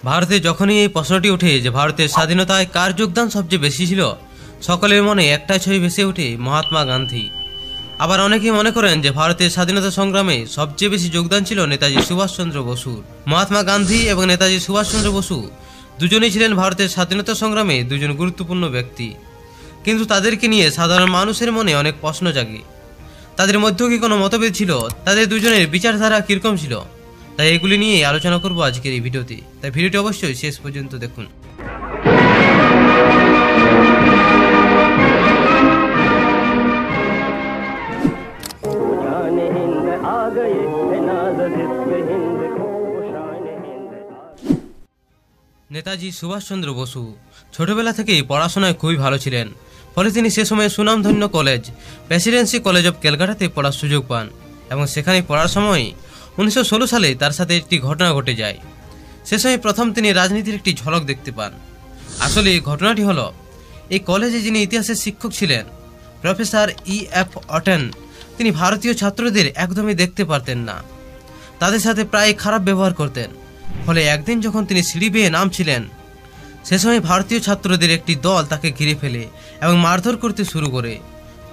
ভারতে যখনই এই প্রশ্নটি ওঠে যে ভারতের স্বাধীনতায় কার যোগদান সবচেয়ে বেশি ছিল, সকলের মনে একটাই ছবি ভেসে ওঠে মহাত্মা গান্ধী। আবার অনেকেই মনে করেন যে ভারতের স্বাধীনতা সংগ্রামে সবচেয়ে বেশি যোগদান ছিল নেতাজি সুভাষচন্দ্র বসুর। মহাত্মা গান্ধী এবং নেতাজি সুভাষচন্দ্র বসু দুজনেই ছিলেন ভারতের স্বাধীনতা সংগ্রামে দুজন গুরুত্বপূর্ণ ব্যক্তি, কিন্তু তাদেরকে নিয়ে সাধারণ মানুষের মনে অনেক প্রশ্ন জাগে। তাদের মধ্যে কি কোনো মতভেদ ছিল? তাদের দুজনের বিচারধারা কিরকম ছিল? তাই এগুলি নিয়ে আলোচনা করব আজকের এই ভিডিওতে। তাই ভিডিওটি অবশ্যই শেষ পর্যন্ত দেখুন। নেতাজি সুভাষচন্দ্র বসু ছোটবেলা থেকেই পড়াশোনায় খুবই ভালো ছিলেন। ফলে তিনি সে সময় সুনামধন্য কলেজ প্রেসিডেন্সি কলেজ অফ ক্যালকাটাতে পড়ার সুযোগ পান এবং সেখানে পড়ার সময় 1916 সালে তার সাথে একটি ঘটনা ঘটে যায়। সে সময় প্রথম তিনি রাজনীতির একটি ঝলক দেখতে পান। আসলে এই ঘটনাটি হলো, এই কলেজে যিনি ইতিহাসের শিক্ষক ছিলেন প্রফেসর E.F. অটেন, তিনি ভারতীয় ছাত্রদের একদমই দেখতে পারতেন না, তাদের সাথে প্রায় খারাপ ব্যবহার করতেন। ফলে একদিন যখন তিনি সিঁড়ি বেয়ে নামছিলেন, সে সময় ভারতীয় ছাত্রদের একটি দল তাকে ঘিরে ফেলে এবং মারধর করতে শুরু করে।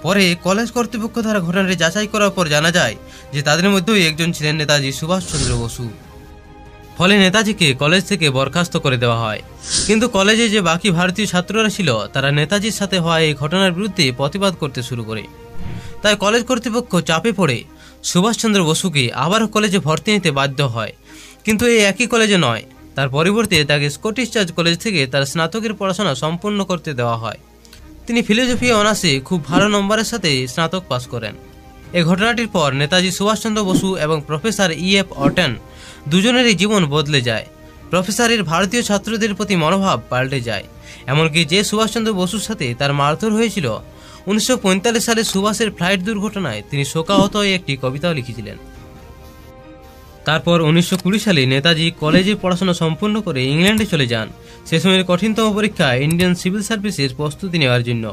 পরে কলেজ কর্তৃপক্ষ দ্বারা ঘটনাটি যাচাই করার পর জানা যায় যে তাদের মধ্যেই একজন ছিলেন নেতাজি সুভাষচন্দ্র বসু। ফলে নেতাজিকে কলেজ থেকে বরখাস্ত করে দেওয়া হয়। কিন্তু কলেজে যে বাকি ভারতীয় ছাত্ররা ছিল তারা নেতাজির সাথে হওয়া এই ঘটনার বিরুদ্ধে প্রতিবাদ করতে শুরু করে। তাই কলেজ কর্তৃপক্ষ চাপে পড়ে সুভাষচন্দ্র বসুকে আবারও কলেজে ভর্তি নিতে বাধ্য হয়। কিন্তু এই একই কলেজে নয়, তার পরিবর্তে তাকে স্কটিশ চার্চ কলেজ থেকে তার স্নাতকের পড়াশোনা সম্পূর্ণ করতে দেওয়া হয়। তিনি ফিলোসফি অনার্সে খুব ভালো নম্বরের সাথে স্নাতক পাস করেন। এই ঘটনাটির পর নেতাজি সুভাষচন্দ্র বসু এবং প্রফেসর E.F. অটেন দুজনেরই জীবন বদলে যায়। প্রফেসরের ভারতীয় ছাত্রদের প্রতি মনোভাব পাল্টে যায়, এমনকি যে সুভাষচন্দ্র বসুর সাথে তার মারধর হয়েছিল 1945 সালে সুভাষের ফ্লাইট দুর্ঘটনায়, তিনি শোকাহত হয়ে একটি কবিতাও লিখেছিলেন। তারপর 1920 সালে নেতাজি কলেজে পড়াশোনা সম্পূর্ণ করে ইংল্যান্ডে চলে যান, সে সময়ের কঠিনতম পরীক্ষা ইন্ডিয়ান সিভিল সার্ভিসের প্রস্তুতি নেওয়ার জন্য।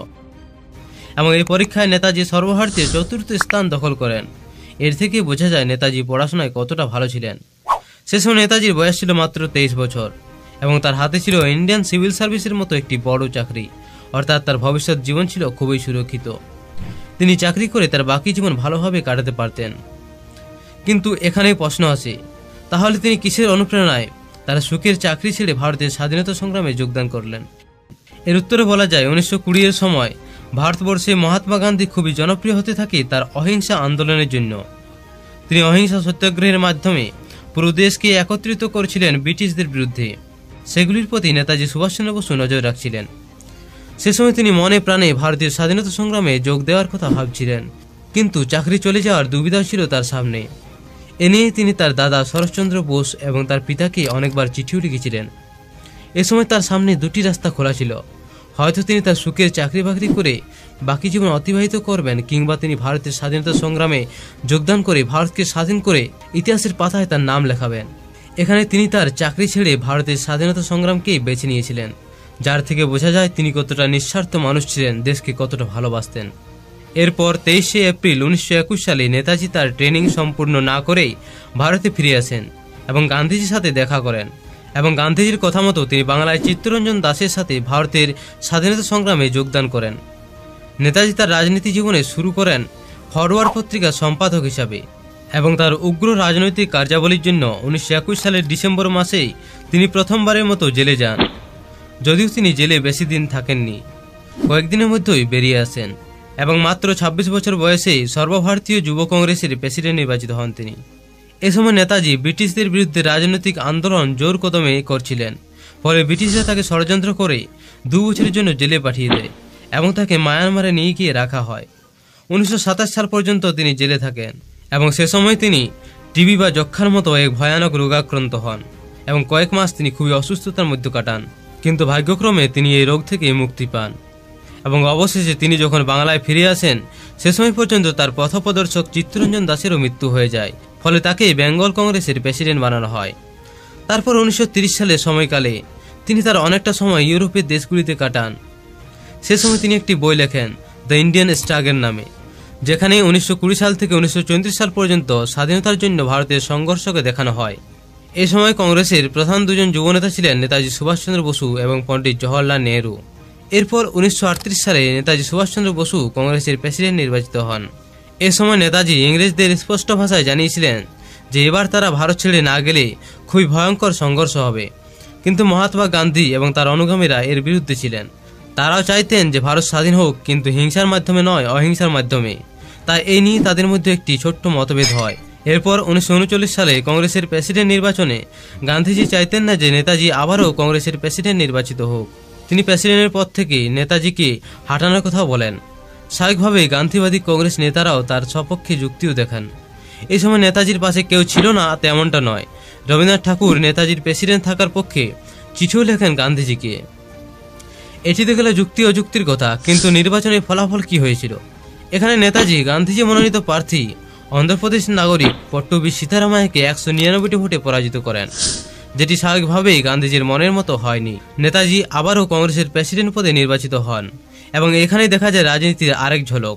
এবং এই পরীক্ষায় নেতাজি সর্বভারতীয় 4র্থ স্থান দখল করেন। এর থেকে বোঝা যায় নেতাজি পড়াশোনায় কতটা ভালো ছিলেন। সে সময় নেতাজির বয়স ছিল মাত্র 23 বছর এবং তার হাতে ছিল ইন্ডিয়ান সিভিল সার্ভিসের মতো একটি বড় চাকরি, অর্থাৎ তার ভবিষ্যৎ জীবন ছিল খুবই সুরক্ষিত। তিনি চাকরি করে তার বাকি জীবন ভালোভাবে কাটাতে পারতেন। কিন্তু এখানেই প্রশ্ন আসে, তাহলে তিনি কিসের অনুপ্রেরণায় তার সুখের চাকরি ছেড়ে ভারতের স্বাধীনতা সংগ্রামে যোগদান করলেন? এর উত্তরে বলা যায় 1920 এর সময় ভারতবর্ষে মহাত্মা গান্ধী খুবই জনপ্রিয় হতে থাকে তার অহিংসা আন্দোলনের জন্য। তিনি অহিংসা সত্যাগ্রহের মাধ্যমে পুরো দেশকে একত্রিত করেছিলেন ব্রিটিশদের বিরুদ্ধে। সেগুলির প্রতি নেতাজি সুভাষচন্দ্র বসু নজর রাখছিলেন। সে সময় তিনি মনে প্রাণে ভারতীয় স্বাধীনতা সংগ্রামে যোগ দেওয়ার কথা ভাবছিলেন, কিন্তু চাকরি চলে যাওয়ার দুবিধা ছিল তার সামনে। এ নিয়ে তিনি তার দাদা শরৎচন্দ্র বোস এবং তার পিতাকে অনেকবার চিঠিও লিখেছিলেন। এ সময় তার সামনে দুটি রাস্তা খোলা ছিল, হয়তো তিনি তার সুখের চাকরি বাকরি করে বাকি জীবন অতিবাহিত করবেন, কিংবা তিনি ভারতের স্বাধীনতা সংগ্রামে যোগদান করে ভারতকে স্বাধীন করে ইতিহাসের পাতায় তার নাম লেখাবেন। এখানে তিনি তার চাকরি ছেড়ে ভারতের স্বাধীনতা সংগ্রামকেই বেছে নিয়েছিলেন, যার থেকে বোঝা যায় তিনি কতটা নিঃস্বার্থ মানুষ ছিলেন, দেশকে কতটা ভালোবাসতেন। এরপর 23শে এপ্রিল 1921 সালে নেতাজি তার ট্রেনিং সম্পূর্ণ না করেই ভারতে ফিরে আসেন এবং গান্ধীজির সাথে দেখা করেন। এবং গান্ধীজির কথা মতো তিনি বাংলায় চিত্তরঞ্জন দাসের সাথে ভারতের স্বাধীনতা সংগ্রামে যোগদান করেন। নেতাজি তার রাজনীতি জীবনে শুরু করেন ফরওয়ার্ড পত্রিকার সম্পাদক হিসাবে এবং তার উগ্র রাজনৈতিক কার্যাবলীর জন্য 1921 সালের ডিসেম্বর মাসেই তিনি প্রথমবারের মতো জেলে যান। যদিও তিনি জেলে বেশি দিন থাকেননি, কয়েকদিনের মধ্যেই বেরিয়ে আসেন এবং মাত্র 26 বছর বয়সেই সর্বভারতীয় যুব কংগ্রেসের প্রেসিডেন্ট নির্বাচিত হন তিনি। এ সময় নেতাজি ব্রিটিশদের বিরুদ্ধে রাজনৈতিক আন্দোলন জোর কদমে করছিলেন। ফলে ব্রিটিশরা তাকে ষড়যন্ত্র করে 2 বছরের জন্য জেলে পাঠিয়ে দেয় এবং তাকে মায়ানমারে নিয়ে গিয়ে রাখা হয়। 1927 সাল পর্যন্ত তিনি জেলে থাকেন এবং সে সময় তিনি টিবি বা যক্ষার মতো এক ভয়ানক রোগাক্রান্ত হন এবং কয়েক মাস তিনি খুবই অসুস্থতার মধ্যে কাটান। কিন্তু ভাগ্যক্রমে তিনি এই রোগ থেকে মুক্তি পান এবং অবশেষে তিনি যখন বাংলায় ফিরে আসেন, সে সময় পর্যন্ত তার পথপ্রদর্শক চিত্তরঞ্জন দাসেরও মৃত্যু হয়ে যায়। ফলে তাকে বেঙ্গল কংগ্রেসের প্রেসিডেন্ট বানানো হয়। তারপর 1930 সালের সময়কালে তিনি তার অনেকটা সময় ইউরোপের দেশগুলিতে কাটান। সে সময় তিনি একটি বই লেখেন দ্য ইন্ডিয়ান স্ট্রাগল নামে, যেখানে 1920 সাল থেকে 1934 সাল পর্যন্ত স্বাধীনতার জন্য ভারতের সংঘর্ষকে দেখানো হয়। এই সময় কংগ্রেসের প্রধান দুজন যুবনেতা ছিলেন নেতাজি সুভাষচন্দ্র বসু এবং পণ্ডিত জওহরলাল নেহরু। এরপর 1938 সালে নেতাজি সুভাষচন্দ্র বসু কংগ্রেসের প্রেসিডেন্ট নির্বাচিত হন। এ সময় নেতাজি ইংরেজদের স্পষ্ট ভাষায় জানিয়েছিলেন যে এবার তারা ভারত ছেড়ে না গেলে খুবই ভয়ঙ্কর সংঘর্ষ হবে। কিন্তু মহাত্মা গান্ধী এবং তার অনুগামীরা এর বিরুদ্ধে ছিলেন। তারাও চাইতেন যে ভারত স্বাধীন হোক, কিন্তু হিংসার মাধ্যমে নয়, অহিংসার মাধ্যমে। তাই এই নিয়ে তাদের মধ্যে একটি ছোট্ট মতভেদ হয়। এরপর 1939 সালে কংগ্রেসের প্রেসিডেন্ট নির্বাচনে গান্ধীজি চাইতেন না যে নেতাজি আবারও কংগ্রেসের প্রেসিডেন্ট নির্বাচিত হোক। তিনি প্রেসিডেন্টের পদ থেকে নেতাজিকে হাঁটানোর কথাও বলেন। স্বাভাবিকভাবেই গান্ধীবাদী কংগ্রেস নেতারাও তার সপক্ষে যুক্তিও দেখান। এই সময় নেতাজির পাশে কেউ ছিল না তেমনটা নয়। রবীন্দ্রনাথ ঠাকুর নেতাজির প্রেসিডেন্ট থাকার পক্ষে চিঠিও লেখেন গান্ধীজিকে। এটিতে গেল যুক্তি অযুক্তির কথা, কিন্তু নির্বাচনের ফলাফল কি হয়েছিল? এখানে নেতাজি গান্ধীজি মনোনীত প্রার্থী অন্ধ্রপ্রদেশ নাগরিক পট্টবি সীতারামায়াকে 199টি ভোটে পরাজিত করেন, যেটি স্বাভাবিকভাবেই গান্ধীজির মনের মতো হয়নি। নেতাজি আবারও কংগ্রেসের প্রেসিডেন্ট পদে নির্বাচিত হন এবং এখানেই দেখা যায় রাজনীতির আরেক ঝলক।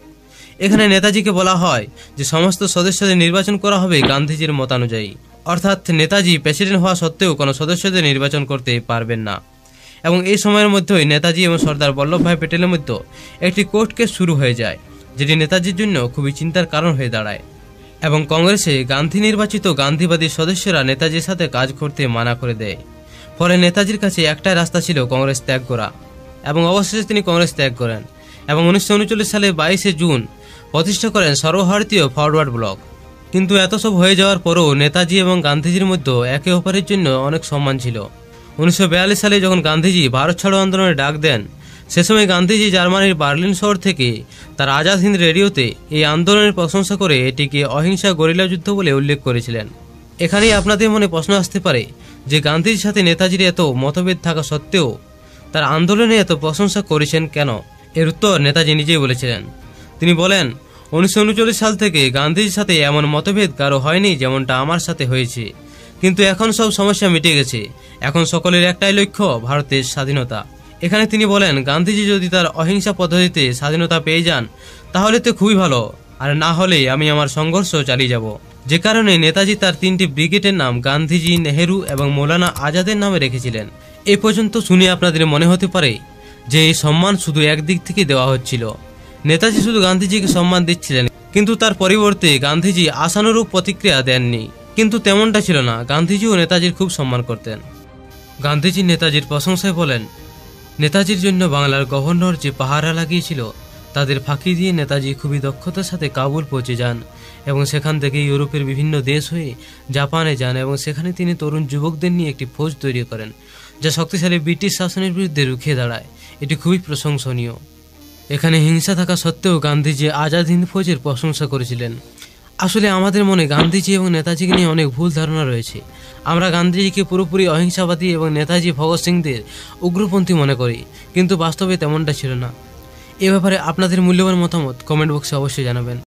এখানে নেতাজিকে বলা হয় যে সমস্ত সদস্যদের নির্বাচন করা হবে গান্ধীজির মতানুযায়ী, অর্থাৎ নেতাজি প্রেসিডেন্ট হওয়া সত্ত্বেও কোনো সদস্যদের নির্বাচন করতে পারবেন না। এবং এই সময়ের মধ্যেই নেতাজি এবং সর্দার বল্লভভাই প্যাটেলের মধ্যে একটি কোর্ট কেস শুরু হয়ে যায়, যেটি নেতাজির জন্য খুবই চিন্তার কারণ হয়ে দাঁড়ায়। এবং কংগ্রেসে গান্ধী নির্বাচিত গান্ধীবাদী সদস্যরা নেতাজির সাথে কাজ করতে মানা করে দেয়। ফলে নেতাজির কাছে একটাই রাস্তা ছিল কংগ্রেস ত্যাগ করা, এবং অবশেষে তিনি কংগ্রেস ত্যাগ করেন এবং 1939 সালে 22 জুন প্রতিষ্ঠা করেন সর্বভারতীয় ফরওয়ার্ড ব্লক। কিন্তু এত সব হয়ে যাওয়ার পরও নেতাজি এবং গান্ধীজির মধ্যে একে অপরের জন্য অনেক সম্মান ছিল। 1942 সালে যখন গান্ধীজি ভারত ছাড়ো আন্দোলনে ডাক দেন, সে সময় গান্ধীজি জার্মানির বার্লিন শহর থেকে তার আজাদ হিন্দ রেডিওতে এই আন্দোলনের প্রশংসা করে এটিকে অহিংসা গরিলা যুদ্ধ বলে উল্লেখ করেছিলেন। এখানেই আপনাদের মনে প্রশ্ন আসতে পারে যে গান্ধীজির সাথে নেতাজির এত মতভেদ থাকা সত্ত্বেও তার আন্দোলনে এত প্রশংসা করেছেন কেন? এর উত্তর নেতাজি নিজেই বলেছিলেন। তিনি বলেন, 1939 সাল থেকে গান্ধীজির সাথে এমন মতভেদ কারো হয়নি যেমনটা আমার সাথে হয়েছে, কিন্তু এখন সব সমস্যা মিটে গেছে। এখন সকলের একটাই লক্ষ্য, ভারতের স্বাধীনতা। এখানে তিনি বলেন, গান্ধীজি যদি তার অহিংসা পদ্ধতিতে স্বাধীনতা পেয়ে যান তাহলে তো খুবই ভালো, আর না হলে আমি আমার সংঘর্ষ চালিয়ে যাব। যে কারণে নেতাজি তার 3টি ব্রিগেডের নাম গান্ধীজি, নেহেরু এবং মৌলানা আজাদের নামে রেখেছিলেন। এ পর্যন্ত শুনে আপনাদের মনে হতে পারে যে এই সম্মান শুধু একদিক থেকে দেওয়া হচ্ছিল। নেতাজি শুধু গান্ধীজিকে সম্মান দিচ্ছিলেন, কিন্তু তার পরিবর্তে গান্ধীজি আশানুরূপ প্রতিক্রিয়া দেননি। কিন্তু তেমনটা ছিল না, গান্ধীজিও নেতাজির খুব সম্মান করতেন। গান্ধীজি নেতাজির প্রশংসায় বলেন, নেতাজির জন্য বাংলার গভর্নর যে পাহারা লাগিয়েছিল তাদের ফাঁকি দিয়ে নেতাজি খুবই দক্ষতার সাথে কাবুল পৌঁছে যান এবং সেখান থেকে ইউরোপের বিভিন্ন দেশ হয়ে জাপানে যান এবং সেখানে তিনি তরুণ যুবকদের নিয়ে একটি ফৌজ তৈরি করেন যা শক্তিশালী ব্রিটিশ শাসনের বিরুদ্ধে রুখে দাঁড়ায়। এটি খুবই প্রশংসনীয়। এখানে হিংসা থাকা সত্ত্বেও গান্ধীজি আজাদ হিন্দ ফৌজের প্রশংসা করেছিলেন। আসলে আমাদের মনে গান্ধীজি এবং নেতাজিকে নিয়ে অনেক ভুল ধারণা রয়েছে। আমরা গান্ধীজিকে পুরোপুরি অহিংসাবাদী এবং নেতাজি ভগৎ সিংদের উগ্রপন্থী মনে করি, কিন্তু বাস্তবে তেমনটা ছিল না। এ ব্যাপারে আপনাদের মূল্যবান মতামত কমেন্ট বক্সে অবশ্যই জানাবেন।